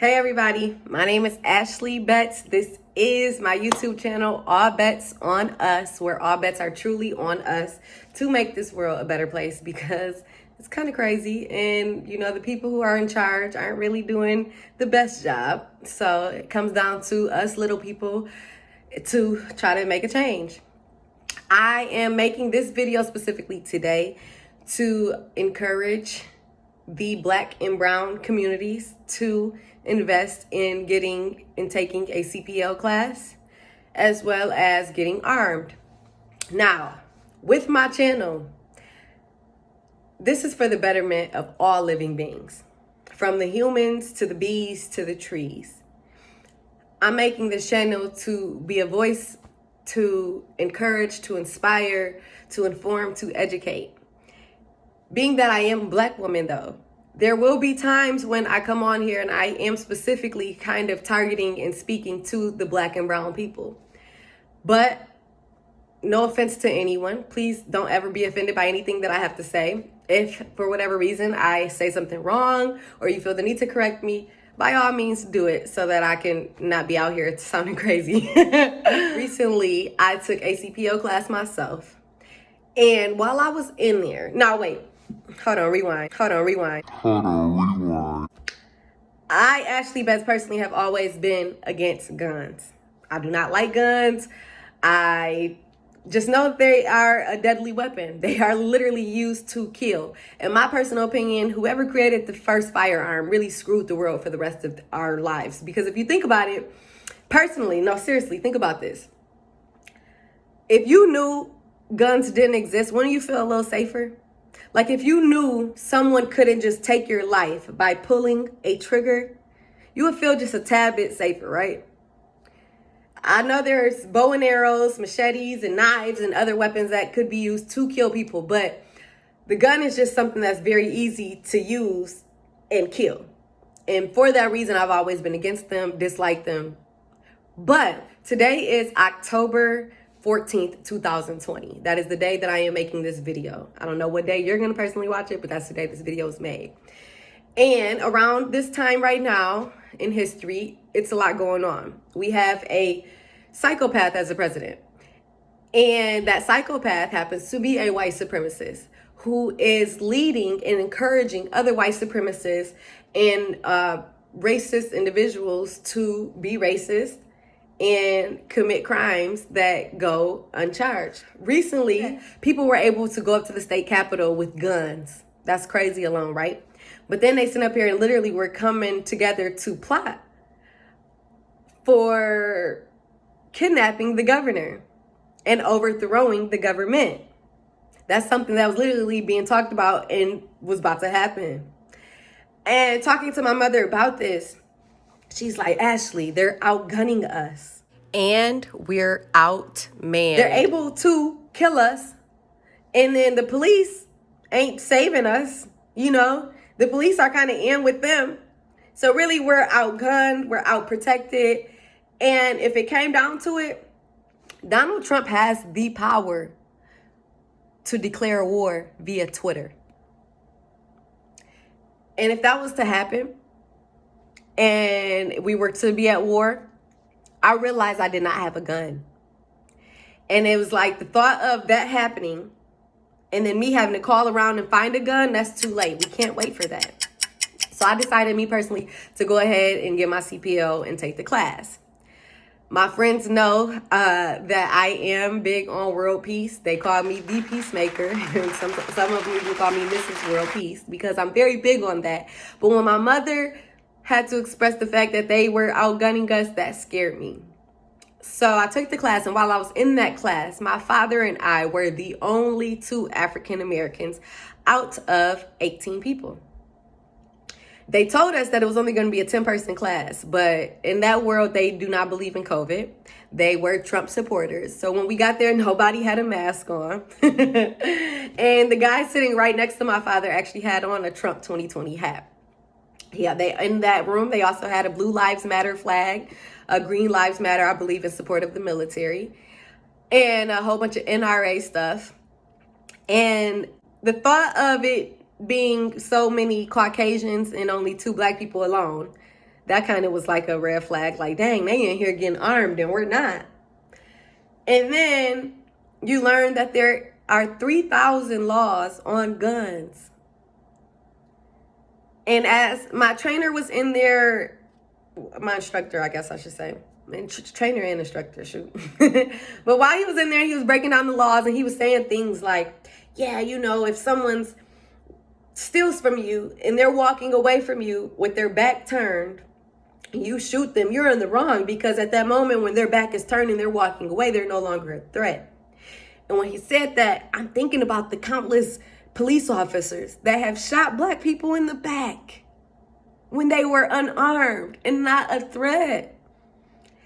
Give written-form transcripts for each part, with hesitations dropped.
Hey everybody, my name is Ashley Betts. This is my YouTube channel, All Bets on Us, where all bets are truly on us to make this world a better place because it's kind of crazy and the people who are in charge aren't really doing the best job. So it comes down to us little people to try to make a change. I am making this video specifically today to encourage the Black and brown communities to invest in getting and taking a CPL class as well as getting armed. Now, with my channel, this is for the betterment of all living beings, from the humans to the bees to the trees. I'm making this channel to be a voice to encourage, to inspire, to inform, to educate. Being that I am a Black woman though, there will be times when I come on here and I am specifically kind of targeting and speaking to the Black and brown people. But no offense to anyone, please don't ever be offended by anything that I have to say. If for whatever reason I say something wrong or you feel the need to correct me, by all means do it so that I can not be out here sounding crazy. Recently, I took a CPL class myself. And while I was in there, hold on, rewind. I, Ashley Betts, personally have always been against guns. I do not like guns. I just know that they are a deadly weapon. They are literally used to kill. In my personal opinion, whoever created the first firearm really screwed the world for the rest of our lives. Because if you think about it, personally, no, seriously, think about this. If you knew guns didn't exist, wouldn't you feel a little safer? Like if you knew someone couldn't just take your life by pulling a trigger, you would feel just a tad bit safer, right? I know there's bow and arrows, machetes, and knives and other weapons that could be used to kill people, but the gun is just something that's very easy to use and kill. And for that reason, I've always been against them, disliked them. But today is October 14th, 2020. That is the day that I am making this video. I don't know what day you're going to personally watch it, but that's the day this video is made. And around this time right now in history, it's a lot going on. We have a psychopath as a president. And that psychopath happens to be a white supremacist who is leading and encouraging other white supremacists and racist individuals to be racist and commit crimes that go uncharged. Recently, people were able to go up to the state capitol with guns. That's crazy alone, right? But then they sit up here and literally were coming together to plot for kidnapping the governor and overthrowing the government. That's something that was literally being talked about and was about to happen. And talking to my mother about this, she's like, Ashley, they're outgunning us. And we're outmanned. They're able to kill us. And then the police ain't saving us. The police are kind of in with them. So really, we're outgunned. We're outprotected. And if it came down to it, Donald Trump has the power to declare war via Twitter. And if that was to happen, and we were to be at war, I realized I did not have a gun. And it was like the thought of that happening and then me having to call around and find a gun, that's too late. We can't wait for that. So I decided, me personally, to go ahead and get my CPL and take the class. My friends know that I am big on world peace. They call me the peacemaker. And some of them even call me Mrs. World Peace because I'm very big on that. But when my mother had to express the fact that they were outgunning us, that scared me. So I took the class, and while I was in that class, my father and I were the only two African Americans out of 18 people. They told us that it was only going to be a 10-person class, but in that world, they do not believe in COVID. They were Trump supporters. So when we got there, nobody had a mask on. And the guy sitting right next to my father actually had on a Trump 2020 hat. Yeah, in that room, they also had a Blue Lives Matter flag, a Green Lives Matter, I believe, in support of the military, and a whole bunch of NRA stuff. And the thought of it being so many Caucasians and only two Black people alone That kind of was like a red flag. Like, dang, they in here getting armed and we're not. And then you learn that there are 3,000 laws on guns. And as my trainer was in there, my instructor, I guess I should say, trainer and instructor, shoot. But while he was in there, he was breaking down the laws and he was saying things like, yeah, you know, if someone's steals from you and they're walking away from you with their back turned, you shoot them, you're in the wrong, because at that moment when their back is turned and they're walking away, they're no longer a threat. And when he said that, I'm thinking about the countless police officers that have shot Black people in the back when they were unarmed and not a threat.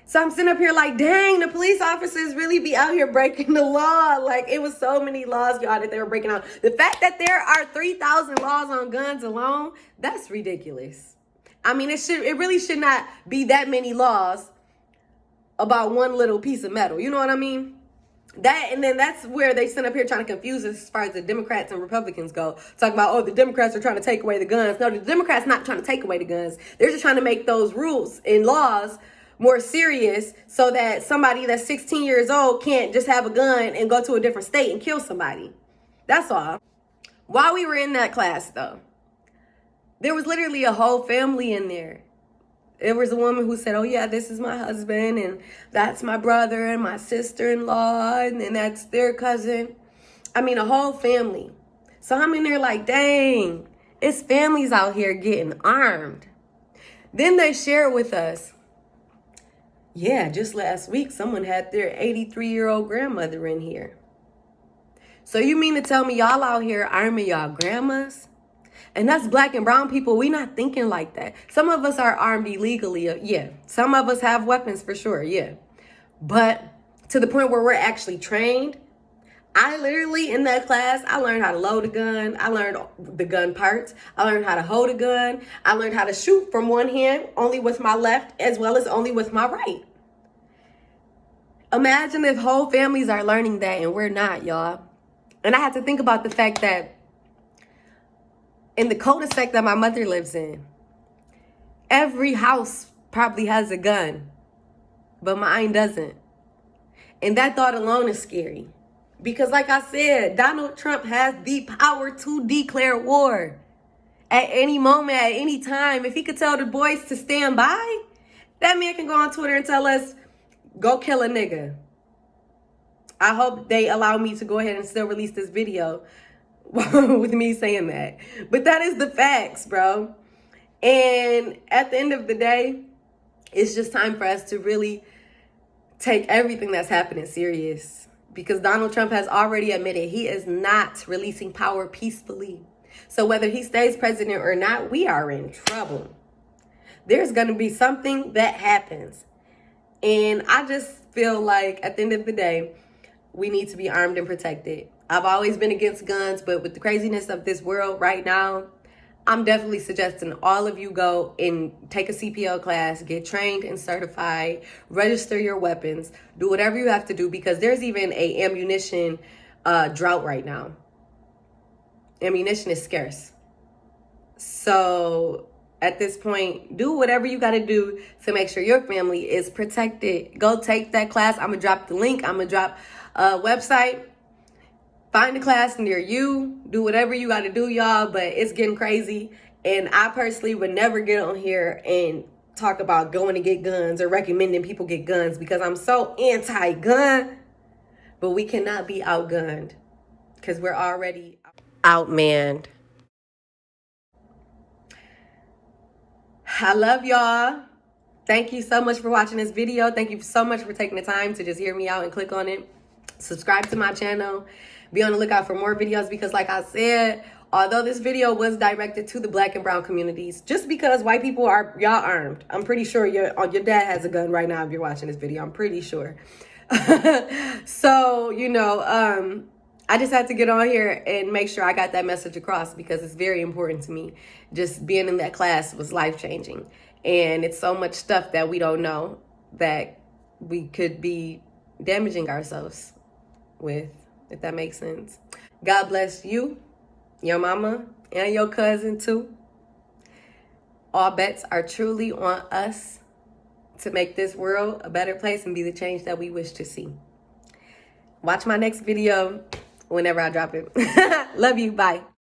So I'm sitting up here like, dang, the police officers really be out here breaking the law. Like, it was so many laws, y'all, that they were breaking out. The fact that there are 3,000 laws on guns alone, that's ridiculous. I mean, it really should not be that many laws about one little piece of metal. You know what I mean? And then that's where they sit up here trying to confuse us as far as the Democrats and Republicans go. Talking about, oh, the Democrats are trying to take away the guns. No, the Democrats not trying to take away the guns. They're just trying to make those rules and laws more serious so that somebody that's 16 years old can't just have a gun and go to a different state and kill somebody. That's all. While we were in that class, though, there was literally a whole family in there. There was a woman who said, oh, yeah, this is my husband, and that's my brother and my sister-in-law, and that's their cousin. I mean, a whole family. So I'm in there like, dang, it's families out here getting armed. Then they shared with us, yeah, just last week, someone had their 83-year-old grandmother in here. So you mean to tell me y'all out here arming y'all grandmas? And that's Black and brown people. We not thinking like that. Some of us are armed illegally. Yeah. Some of us have weapons for sure. Yeah. But to the point where we're actually trained. I literally, in that class, I learned how to load a gun. I learned the gun parts. I learned how to hold a gun. I learned how to shoot from one hand, only with my left, as well as only with my right. Imagine if whole families are learning that and we're not, y'all. And I had to think about the fact that in the cul-de-sac that my mother lives in, every house probably has a gun, but mine doesn't. And that thought alone is scary. Because like I said, Donald Trump has the power to declare war at any moment, at any time. If he could tell the boys to stand by, that man can go on Twitter and tell us, go kill a nigga. I hope they allow me to go ahead and still release this video with me saying that. But that is the facts, bro. And at the end of the day, it's just time for us to really take everything that's happening serious. Because Donald Trump has already admitted he is not releasing power peacefully. So whether he stays president or not, we are in trouble. There's going to be something that happens. And I just feel like at the end of the day, we need to be armed and protected. I've always been against guns, but with the craziness of this world right now, I'm definitely suggesting all of you go and take a CPL class, get trained and certified, register your weapons, do whatever you have to do, because there's even a ammunition drought right now. Ammunition is scarce. So at this point, do whatever you got to do to make sure your family is protected. Go take that class. I'm going to drop the link. I'm going to drop a website. Find a class near you. Do whatever you got to do, y'all. But it's getting crazy. And I personally would never get on here and talk about going to get guns or recommending people get guns because I'm so anti-gun. But we cannot be outgunned because we're already outmanned. I love y'all. Thank you so much for watching this video. Thank you so much for taking the time to just hear me out and click on it. Subscribe to my channel. Be on the lookout for more videos because like I said, although this video was directed to the Black and brown communities, just because white people are, y'all armed. I'm pretty sure your dad has a gun right now if you're watching this video. I'm pretty sure. So, I just had to get on here and make sure I got that message across because it's very important to me. Just being in that class was life-changing. And it's so much stuff that we don't know that we could be damaging ourselves with, if that makes sense. God bless you, your mama, and your cousin too. All bets are truly on us to make this world a better place and be the change that we wish to see. Watch my next video whenever I drop it. Love you. Bye.